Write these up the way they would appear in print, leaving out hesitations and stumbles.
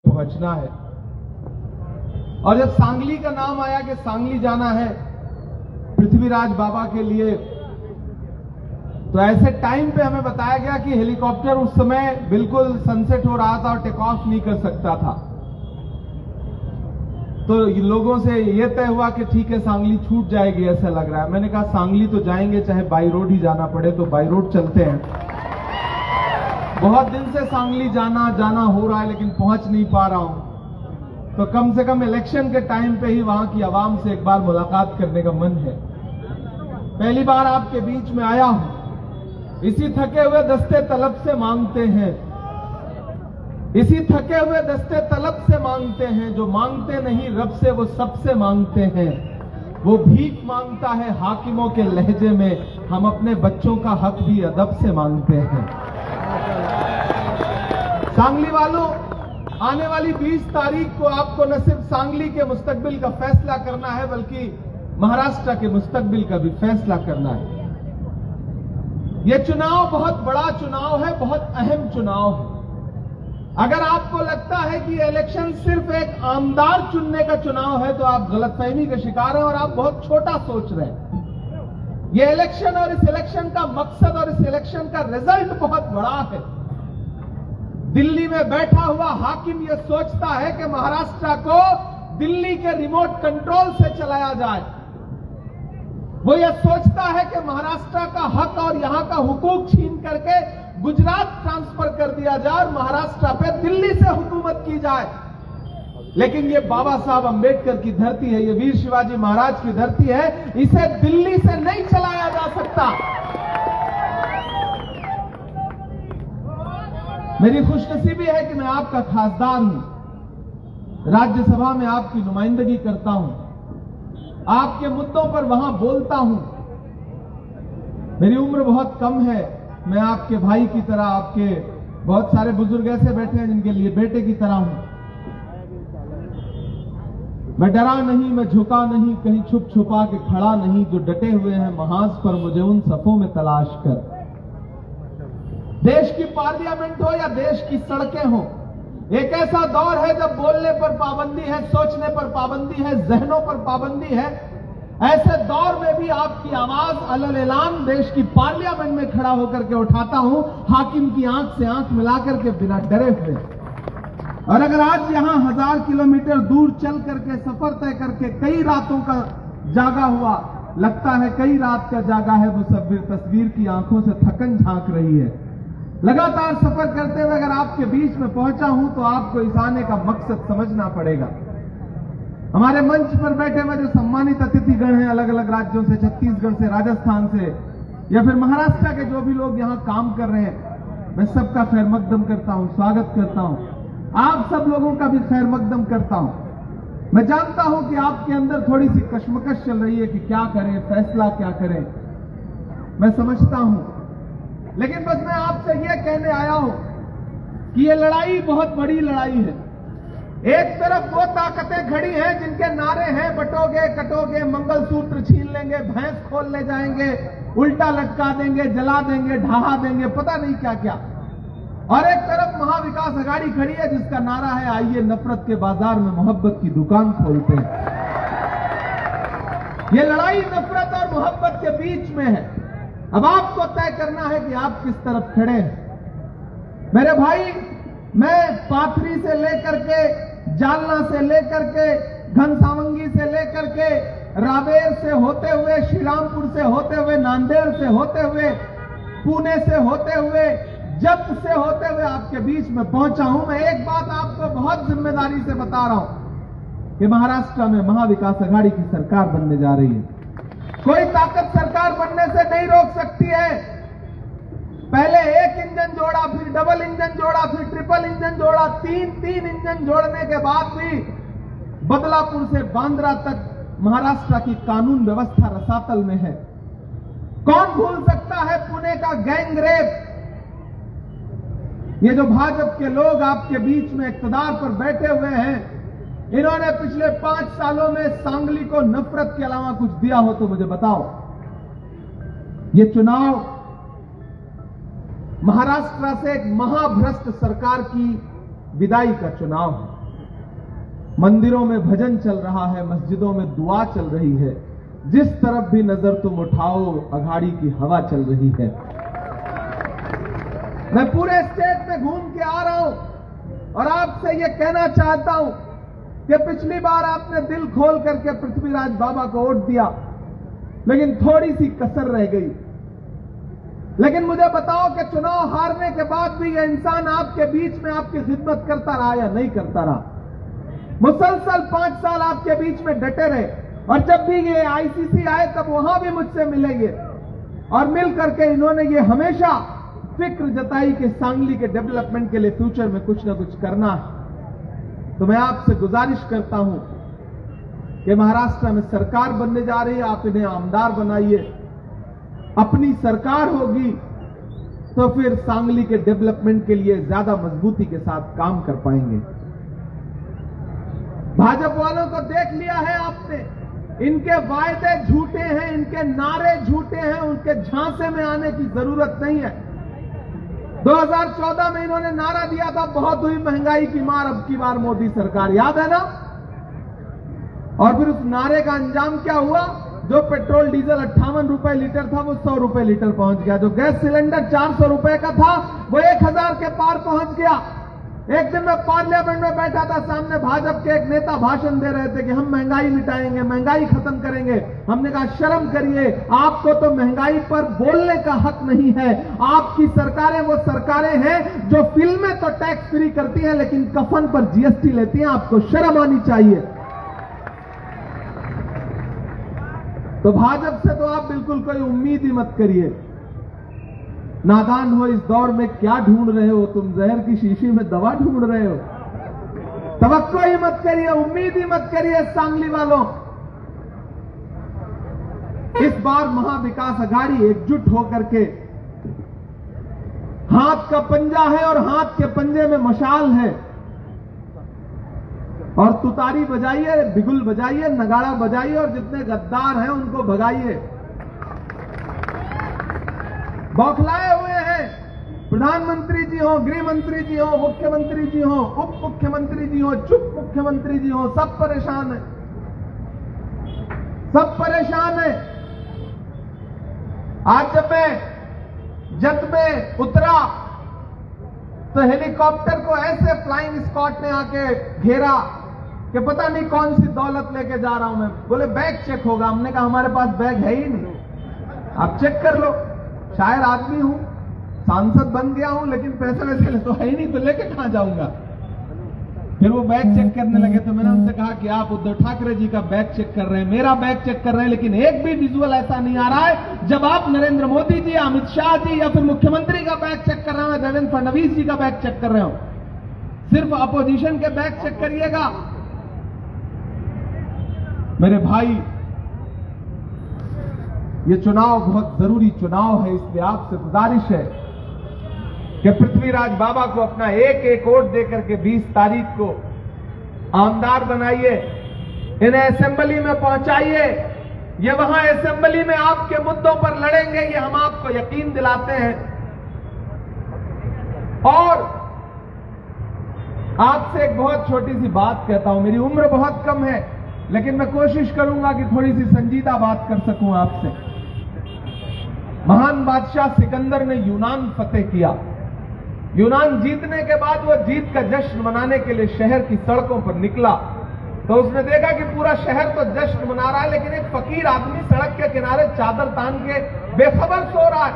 पहुंचना है। और जब सांगली का नाम आया कि सांगली जाना है पृथ्वीराज बाबा के लिए, तो ऐसे टाइम पे हमें बताया गया कि हेलीकॉप्टर उस समय बिल्कुल सनसेट हो रहा था और टेक ऑफ नहीं कर सकता था। तो लोगों से यह तय हुआ कि ठीक है सांगली छूट जाएगी ऐसा लग रहा है। मैंने कहा सांगली तो जाएंगे चाहे बाई रोड ही जाना पड़े, तो बाई रोड चलते हैं। बहुत दिन से सांगली जाना हो रहा है लेकिन पहुंच नहीं पा रहा हूं, तो कम से कम इलेक्शन के टाइम पे ही वहां की आवाम से एक बार मुलाकात करने का मन है। पहली बार आपके बीच में आया हूं। इसी थके हुए दस्ते तलब से मांगते हैं, इसी थके हुए दस्ते तलब से मांगते हैं, जो मांगते नहीं रब से वो सबसे मांगते हैं। वो भीख मांगता है हाकिमों के लहजे में, हम अपने बच्चों का हक भी अदब से मांगते हैं। सांगली वालों, आने वाली 20 तारीख को आपको न सिर्फ सांगली के मुस्तकबिल का फैसला करना है बल्कि महाराष्ट्र के मुस्तकबिल का भी फैसला करना है। यह चुनाव बहुत बड़ा चुनाव है, बहुत अहम चुनाव है। अगर आपको लगता है कि इलेक्शन सिर्फ एक आमदार चुनने का चुनाव है तो आप गलतफहमी के शिकार हैं और आप बहुत छोटा सोच रहे हैं। यह इलेक्शन और इस इलेक्शन का मकसद और इस इलेक्शन का रिजल्ट बहुत बड़ा है। दिल्ली में बैठा हुआ हाकिम यह सोचता है कि महाराष्ट्र को दिल्ली के रिमोट कंट्रोल से चलाया जाए। वो यह सोचता है कि महाराष्ट्र का हक और यहां का हुकूक छीन करके गुजरात ट्रांसफर कर दिया जाए और महाराष्ट्र पे दिल्ली से हुकूमत की जाए। लेकिन ये बाबा साहब अंबेडकर की धरती है, ये वीर शिवाजी महाराज की धरती है, इसे दिल्ली से नहीं चलाया जा सकता। मेरी खुशनसीबी है कि मैं आपका खासदार हूं, राज्यसभा में आपकी नुमाइंदगी करता हूं, आपके मुद्दों पर वहां बोलता हूं। मेरी उम्र बहुत कम है, मैं आपके भाई की तरह, आपके बहुत सारे बुजुर्ग ऐसे बैठे हैं जिनके लिए बेटे की तरह हूं। मैं डरा नहीं, मैं झुका नहीं, कहीं छुप छुपा के खड़ा नहीं, जो डटे हुए हैं महाज पर मुझे उन सफों में तलाश कर। देश की पार्लियामेंट हो या देश की सड़कें हो, एक ऐसा दौर है जब बोलने पर पाबंदी है, सोचने पर पाबंदी है, जहनों पर पाबंदी है। ऐसे दौर में भी आपकी आवाज अलल ऐलान देश की पार्लियामेंट में खड़ा होकर के उठाता हूं, हाकिम की आंख से आंख मिलाकर के बिना डरे हुए। और अगर आज यहां 1000 किलोमीटर दूर चल करके सफर तय करके कई रातों का जागा हुआ, लगता है कई रात का जागा है, वो तस्वीर की आंखों से थकन झांक रही है। लगातार सफर करते हुए अगर आपके बीच में पहुंचा हूं तो आपको इस आने का मकसद समझना पड़ेगा। हमारे मंच पर बैठे हुए जो सम्मानित अतिथिगण हैं अलग अलग राज्यों से, छत्तीसगढ़ से, राजस्थान से या फिर महाराष्ट्र के जो भी लोग यहां काम कर रहे हैं, मैं सबका खैर मकदम करता हूं, स्वागत करता हूं। आप सब लोगों का भी खैर मकदम करता हूं। मैं जानता हूं कि आपके अंदर थोड़ी सी कश्मकश चल रही है कि क्या करें, फैसला क्या करें, मैं समझता हूं। लेकिन बस मैं आपसे यह कहने आया हूं कि यह लड़ाई बहुत बड़ी लड़ाई है। एक तरफ वो ताकतें खड़ी हैं जिनके नारे हैं बटोगे कटोगे, मंगलसूत्र छीन लेंगे, भैंस खोल ले जाएंगे, उल्टा लटका देंगे, जला देंगे, ढहा देंगे, पता नहीं क्या क्या। और एक तरफ महाविकास अघाड़ी खड़ी है जिसका नारा है आइए नफरत के बाजार में मोहब्बत की दुकान खोलते हैं। ये लड़ाई नफरत और मोहब्बत के बीच में है। अब आपको तय करना है कि आप किस तरफ खड़े हैं। मेरे भाई, मैं पाथरी से लेकर के, जालना से लेकर के, घनसावंगी से लेकर के, रावेर से होते हुए, श्रीरामपुर से होते हुए, नांदेड़ से होते हुए, पुणे से होते हुए, जब्त से होते हुए आपके बीच में पहुंचा हूं। मैं एक बात आपको बहुत जिम्मेदारी से बता रहा हूं कि महाराष्ट्र में महाविकास अघाड़ी की सरकार बनने जा रही है। कोई ताकत सरकार बनने से नहीं रोक सकती है। पहले एक इंजन जोड़ा, फिर डबल इंजन जोड़ा, फिर ट्रिपल इंजन जोड़ा, तीन इंजन जोड़ने के बाद भी बदलापुर से बांद्रा तक महाराष्ट्र की कानून व्यवस्था रसातल में है। कौन भूल सकता है पुणे का गैंग रेप। ये जो भाजपा के लोग आपके बीच में इख्तिदार पर बैठे हुए हैं, इन्होंने पिछले 5 सालों में सांगली को नफरत के अलावा कुछ दिया हो तो मुझे बताओ। ये चुनाव महाराष्ट्र से एक महाभ्रष्ट सरकार की विदाई का चुनाव है। मंदिरों में भजन चल रहा है, मस्जिदों में दुआ चल रही है, जिस तरफ भी नजर तुम उठाओ अघाड़ी की हवा चल रही है। मैं पूरे स्टेट में घूम के आ रहा हूं और आपसे यह कहना चाहता हूं कि पिछली बार आपने दिल खोल करके पृथ्वीराज बाबा को वोट दिया, लेकिन थोड़ी सी कसर रह गई। लेकिन मुझे बताओ कि चुनाव हारने के बाद भी यह इंसान आपके बीच में आपकी खिदमत करता रहा या नहीं करता रहा? मुसलसल 5 साल आपके बीच में डटे रहे, और जब भी ये आईसीसी आए तब वहां भी मुझसे मिलेंगे, और मिल करके इन्होंने ये हमेशा फिक्र जताई कि सांगली के डेवलपमेंट के लिए फ्यूचर में कुछ ना कुछ करना है। तो मैं आपसे गुजारिश करता हूं कि महाराष्ट्र में सरकार बनने जा रही है, आप इन्हें आमदार बनाइए। अपनी सरकार होगी तो फिर सांगली के डेवलपमेंट के लिए ज्यादा मजबूती के साथ काम कर पाएंगे। भाजपा वालों को देख लिया है आपने, इनके वायदे झूठे हैं, इनके नारे झूठे हैं, उनके झांसे में आने की जरूरत नहीं है। 2014 में इन्होंने नारा दिया था बहुत हुई महंगाई की मार, अब की बार मोदी सरकार, याद है ना? और फिर उस नारे का अंजाम क्या हुआ? जो पेट्रोल डीजल 58 रुपए लीटर था वो 100 रुपए लीटर पहुंच गया। जो गैस सिलेंडर 400 रुपए का था वो 1000 के पार पहुंच गया। एक दिन मैं पार्लियामेंट में बैठा था, सामने भाजपा के एक नेता भाषण दे रहे थे कि हम महंगाई मिटाएंगे, महंगाई खत्म करेंगे। हमने कहा शर्म करिए, आपको तो महंगाई पर बोलने का हक नहीं है। आपकी सरकारें वो सरकारें हैं जो फिल्में तो टैक्स फ्री करती हैं लेकिन कफन पर जीएसटी लेती हैं। आपको शर्म आनी चाहिए। तो भाजपा से तो आप बिल्कुल कोई उम्मीद ही मत करिए। नादान हो, इस दौर में क्या ढूंढ रहे हो तुम? जहर की शीशी में दवा ढूंढ रहे हो? तवक्को ही मत करिए, उम्मीद ही मत करिए सांगली वालों। इस बार महाविकास अघाड़ी एकजुट होकर के, हाथ का पंजा है और हाथ के पंजे में मशाल है, और तुतारी बजाइए, बिगुल बजाइए, नगाड़ा बजाइए और जितने गद्दार हैं उनको भगाइए। बौखलाए हुए हैं, प्रधानमंत्री जी हो, गृह मंत्री जी हो, मुख्यमंत्री जी हो, उप मुख्यमंत्री जी हो, चुप मुख्यमंत्री जी हो, सब परेशान है, सब परेशान है। आज जब मैं जट में उतरा तो हेलीकॉप्टर को ऐसे फ्लाइंग स्क्वाड ने आके घेरा कि पता नहीं कौन सी दौलत लेके जा रहा हूं मैं। बोले बैग चेक होगा। हमने कहा हमारे पास बैग है ही नहीं, आप चेक कर लो। शायर आदमी हूं, सांसद बन गया हूं, लेकिन पैसे वैसे तो है ही नहीं, तो लेके कहां जाऊंगा? फिर वो बैग चेक करने लगे तो मैंने उनसे कहा कि आप उद्धव ठाकरे जी का बैग चेक कर रहे हैं, मेरा बैग चेक कर रहे हैं, लेकिन एक भी विजुअल ऐसा नहीं आ रहा है जब आप नरेंद्र मोदी जी, अमित शाह जी या फिर मुख्यमंत्री का बैग चेक कर रहे हो, देवेंद्र फडणवीस जी का बैग चेक कर रहे हो। सिर्फ अपोजिशन के बैग चेक करिएगा। मेरे भाई, ये चुनाव बहुत जरूरी चुनाव है, इसलिए आपसे गुजारिश है कि पृथ्वीराज बाबा को अपना एक एक वोट देकर के 20 तारीख को आमदार बनाइए, इन्हें असेंबली में पहुंचाइए। ये वहां असेंबली में आपके मुद्दों पर लड़ेंगे, ये हम आपको यकीन दिलाते हैं। और आपसे एक बहुत छोटी सी बात कहता हूं, मेरी उम्र बहुत कम है, लेकिन मैं कोशिश करूंगा कि थोड़ी सी संजीदा बात कर सकूं आपसे। महान बादशाह सिकंदर ने यूनान फतेह किया। यूनान जीतने के बाद वो जीत का जश्न मनाने के लिए शहर की सड़कों पर निकला, तो उसने देखा कि पूरा शहर तो जश्न मना रहा है, लेकिन एक फकीर आदमी सड़क के किनारे चादर तान के बेखबर सो रहा है।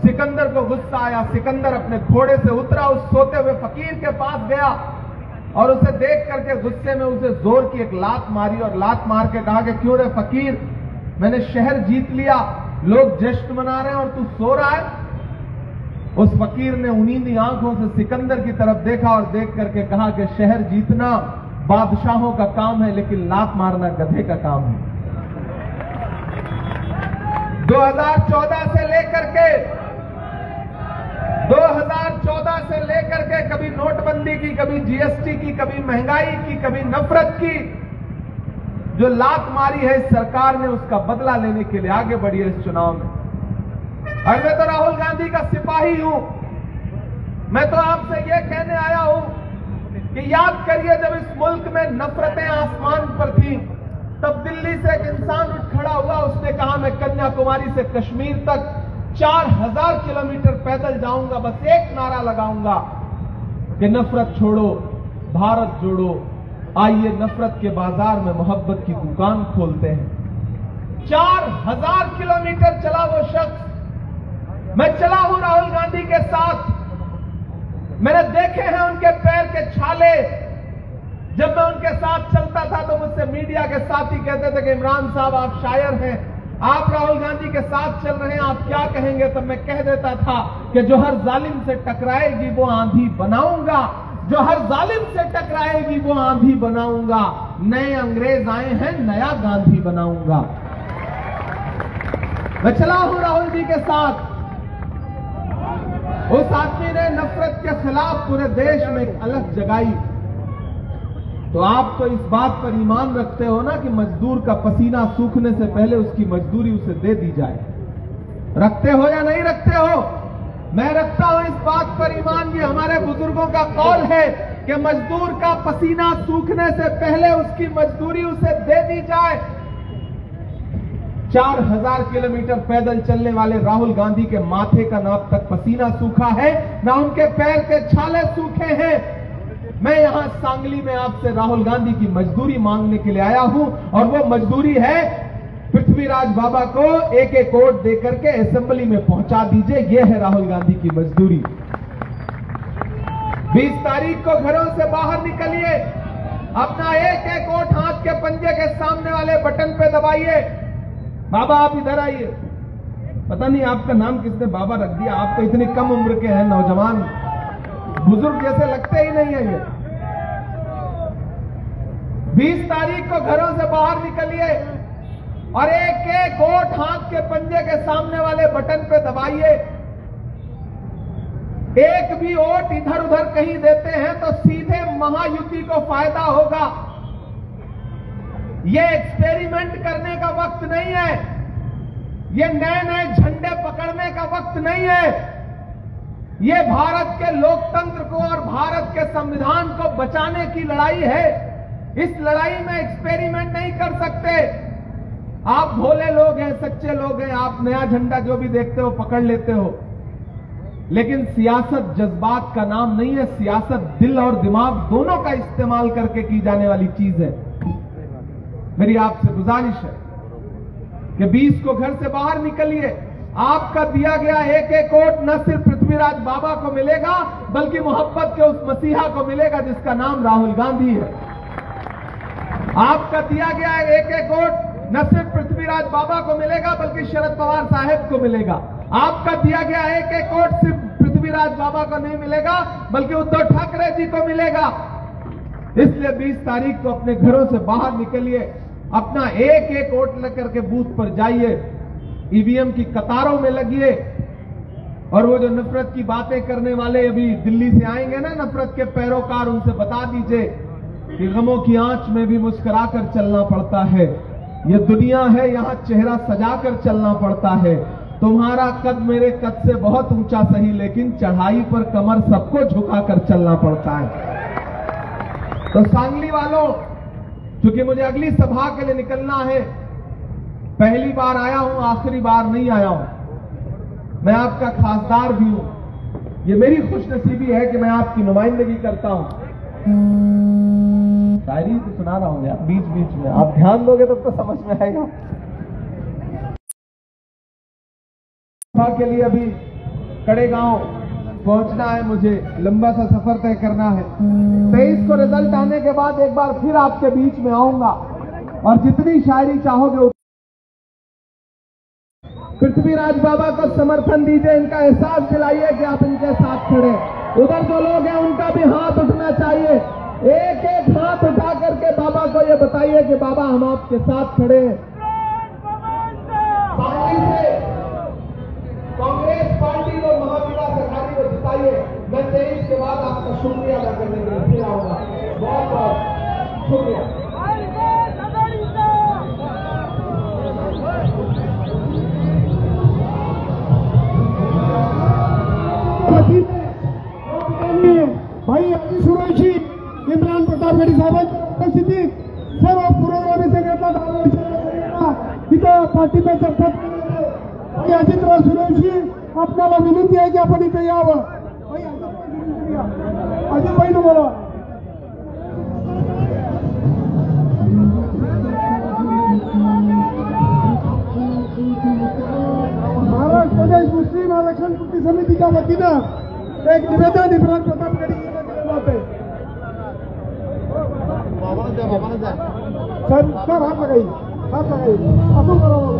सिकंदर को गुस्सा आया। सिकंदर अपने घोड़े से उतरा, उस सोते हुए फकीर के पास गया और उसे देख करके गुस्से में उसे जोर की एक लात मारी, और लात मार के कहा कि क्यों रे फकीर, मैंने शहर जीत लिया, लोग जश्न मना रहे हैं और तू सो रहा है। उस फकीर ने उन्हीं आंखों से सिकंदर की तरफ देखा और देख करके कहा कि शहर जीतना बादशाहों का काम है, लेकिन लात मारना गधे का काम है। 2014 से लेकर के कभी नोटबंदी की, कभी जीएसटी की, कभी महंगाई की, कभी नफरत की, जो लात मारी है इस सरकार ने, उसका बदला लेने के लिए आगे बढ़ी है इस चुनाव में। और मैं तो राहुल गांधी का सिपाही हूं। मैं तो आपसे यह कहने आया हूं कि याद करिए जब इस मुल्क में नफरतें आसमान पर थी, तब दिल्ली से एक इंसान उठ खड़ा हुआ, उसने कहा मैं कन्याकुमारी से कश्मीर तक 4000 किलोमीटर पैदल जाऊंगा, बस एक नारा लगाऊंगा कि नफरत छोड़ो, भारत जोड़ो, आइए नफरत के बाजार में मोहब्बत की दुकान खोलते हैं। 4000 किलोमीटर चला वो शख्स। मैं चला हूं राहुल गांधी के साथ, मैंने देखे हैं उनके पैर के छाले। जब मैं उनके साथ चलता था तो मुझसे मीडिया के साथी कहते थे कि इमरान साहब आप शायर हैं, आप राहुल गांधी के साथ चल रहे हैं, आप क्या कहेंगे? तब मैं कह देता था कि जो हर जालिम से टकराएगी वो आंधी बनाऊंगा, जो हर जालिम से टकराएगी वो आंधी बनाऊंगा, नए अंग्रेज आए हैं नया गांधी बनाऊंगा। मैं चला हूं राहुल जी के साथ। उस आदमी ने नफरत के खिलाफ पूरे देश में एक अलग जगाई। तो आप तो इस बात पर ईमान रखते हो ना कि मजदूर का पसीना सूखने से पहले उसकी मजदूरी उसे दे दी जाए, रखते हो या नहीं रखते हो? मैं रखता हूं इस बात पर ईमान। ये हमारे बुजुर्गों का कौल है कि मजदूर का पसीना सूखने से पहले उसकी मजदूरी उसे दे दी जाए। 4000 किलोमीटर पैदल चलने वाले राहुल गांधी के माथे का ना अब तक पसीना सूखा है, ना उनके पैर के छाले सूखे हैं। मैं यहां सांगली में आपसे राहुल गांधी की मजदूरी मांगने के लिए आया हूं, और वो मजदूरी है पृथ्वीराज बाबा को एक वोट देकर के असेंबली में पहुंचा दीजिए। यह है राहुल गांधी की मजदूरी। 20 तारीख को घरों से बाहर निकलिए, अपना एक वोट हाथ के पंजे के सामने वाले बटन पे दबाइए। बाबा आप इधर आइए। पता नहीं आपका नाम किसने बाबा रख दिया, आप तो इतनी कम उम्र के हैं, नौजवान बुजुर्ग जैसे लगते ही नहीं है ये। 20 तारीख को घरों से बाहर निकलिए और एक वोट हाथ के पंजे के सामने वाले बटन पे दबाइए। एक भी वोट इधर उधर कहीं देते हैं तो सीधे महायुति को फायदा होगा। ये एक्सपेरिमेंट करने का वक्त नहीं है, ये नए नए झंडे पकड़ने का वक्त नहीं है। ये भारत के लोकतंत्र को और भारत के संविधान को बचाने की लड़ाई है। इस लड़ाई में एक्सपेरिमेंट नहीं कर सकते। आप भोले लोग हैं, सच्चे लोग हैं, आप नया झंडा जो भी देखते हो पकड़ लेते हो, लेकिन सियासत जज्बात का नाम नहीं है। सियासत दिल और दिमाग दोनों का इस्तेमाल करके की जाने वाली चीज है। मेरी आपसे गुजारिश है कि 20 को घर से बाहर निकलिए। आपका दिया गया एक वोट न सिर्फ पृथ्वीराज बाबा को मिलेगा, बल्कि मोहब्बत के उस मसीहा को मिलेगा जिसका नाम राहुल गांधी है। आपका दिया गया एक वोट न सिर्फ पृथ्वीराज बाबा को मिलेगा, बल्कि शरद पवार साहब को मिलेगा। आपका दिया गया एक वोट सिर्फ पृथ्वीराज बाबा को नहीं मिलेगा, बल्कि उद्धव ठाकरे जी को मिलेगा। इसलिए 20 तारीख को अपने घरों से बाहर निकलिए, अपना एक वोट लेकर के बूथ पर जाइए, ईवीएम की कतारों में लगिए। और वो जो नफरत की बातें करने वाले अभी दिल्ली से आएंगे ना, नफरत के पैरोकार, उनसे बता दीजिए कि गमों की आंच में भी मुस्कुराकर चलना पड़ता है। ये दुनिया है, यहां चेहरा सजाकर चलना पड़ता है। तुम्हारा कद मेरे कद से बहुत ऊंचा सही, लेकिन चढ़ाई पर कमर सबको झुकाकर चलना पड़ता है। तो सांगली वालों, क्योंकि मुझे अगली सभा के लिए निकलना है, पहली बार आया हूं, आखिरी बार नहीं आया हूं, मैं आपका खासदार भी हूं। ये मेरी खुशनसीबी है कि मैं आपकी नुमाइंदगी करता हूं। शायरी तो सुना रहा हूं यार बीच बीच में, आप ध्यान दोगे तब तो समझ में आएगा। सभा के लिए अभी कड़ेगांव पहुंचना है, मुझे लंबा सा सफर तय करना है। 23 को रिजल्ट आने के बाद एक बार फिर आपके बीच में आऊंगा, और जितनी शायरी चाहोगे पृथ्वीराज बाबा को समर्थन दीजिए, इनका एहसास दिलाइए कि आप इनके साथ खड़े। उधर जो लोग हैं उनका भी हाथ उठना चाहिए। एक हाथ उठा करके बाबा को ये बताइए कि बाबा हम आपके साथ खड़े हैं। कांग्रेस पार्टी को, महाविकास अघाड़ी को जिताइए। मैं 23 के बाद आपका शुक्रिया अदा करने के लिए फिर आऊंगा। बहुत बहुत शुक्रिया। भाई अगदी सुरायची प्रतापगडी साहेबांच्या उपस्थितीत सर्व पुरोगामी संघटना तिथं पाठिंबा करतात आणि अजितराव सूर्यवंशी आपल्याला विनंती आहे की आपण इथे यावं. अजितभाई बोला. महाराष्ट्र प्रदेश मुस्लिम आरक्षण कृती समितीच्या वतीनं एक निवेदन इम्रान प्रतापगडी यांना दिलं जाते. सर हात लगाई आपण करावं.